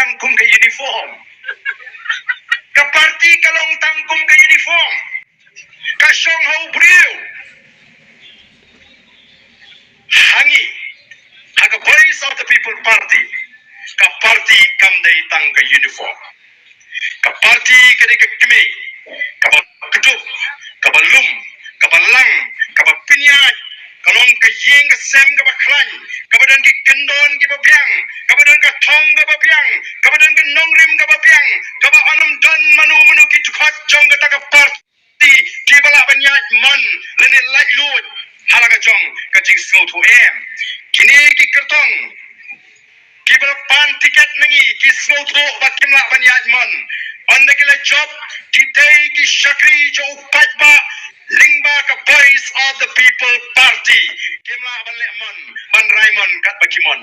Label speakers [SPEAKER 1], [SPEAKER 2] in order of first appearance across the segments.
[SPEAKER 1] tangkum ke uniform. Ka parti kalong tangkum ke uniform. Ka syong hau beriu. Hangi. Haga voice of the people party. Ka parti kam day tang ke uniform. Ka parti kede ke kemi. Ka kedup. Ka balum. Ka balang. Ka pinyaj. Kalong ka ying ka sem ka baklan. Ka badan ki kendon ki babiang. Ka badan ka thong ka babiang. Ka badan ka nongrim ka babiang. Ka ba anam dan manu ki tukhat jong ka taka parti. Ki bala banyaj man. Lani laj luot. Halaga jong ka jing snow to em. Kini ki kertong. Ki bala pan tiket nangi. Ki snow to bakimla banyaj man. Anda kila job. Ki day ki shakri jo upat ba. Lingba ka voice of the people party. Kemla ban lemon, ban Raymond kat bakimon.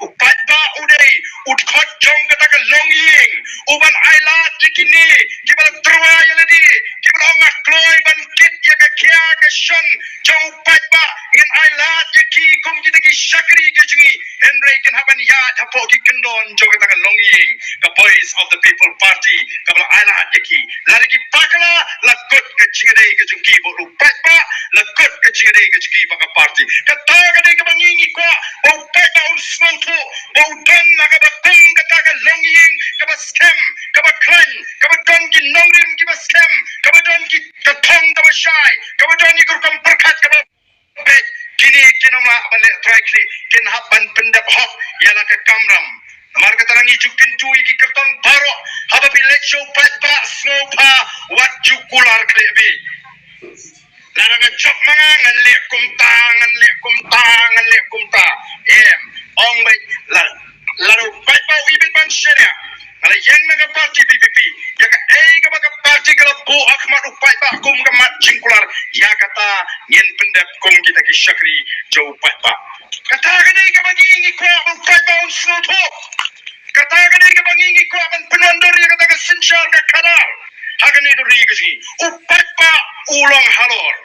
[SPEAKER 1] Upat ba uday, utkot jong kata ka longying. Uban ailat dikini, kibal terwa yaladi, kibal ongak kloy ban kit ya ka kia ka shon. Jong upat ba ngin ailat yaki kum kita ki shakri ka jungi. Henry kan haban yat hapo ki kendon jong kata ka longying. Ka voice of the people party, kabal ailat yaki. Lari ki pakala lakot ka chingade ka jungi bo upat ba lakot ka chingade ka jungi baka party. Kata ka day ka bangingi kwa, upat ba un sloto, don na ka bakung kata ka longying, ka ba scam, ka ba klan, ka ba don ki nongrim ki ba scam, ka ba don ki katong ka ba shy, ka ba don ki kurkam perkat ka ba bet. Kini kinama balik trakli kin hapan pendap hok yala ka kamram. Marga tarang ijuk kentui ki kertong baro haba bilet show pat ba snopa wat jukular klebi. Larang jok mga nganle kumta ong bay laro pat ba ibit ban syria ngala yang naga parti PPP ya ka ka baga parti kala bu akmat upat ba kum kamat jingkular ya kata ngin pendap kum kita ki syakri jau pat ba kata kadai ka bagi ingi ko upat ba un sloto kata kadai ka bagi ingi ko ban penondor ya kata ka sensyar ka kanal hagan itu ri kasi upat ba ulang halor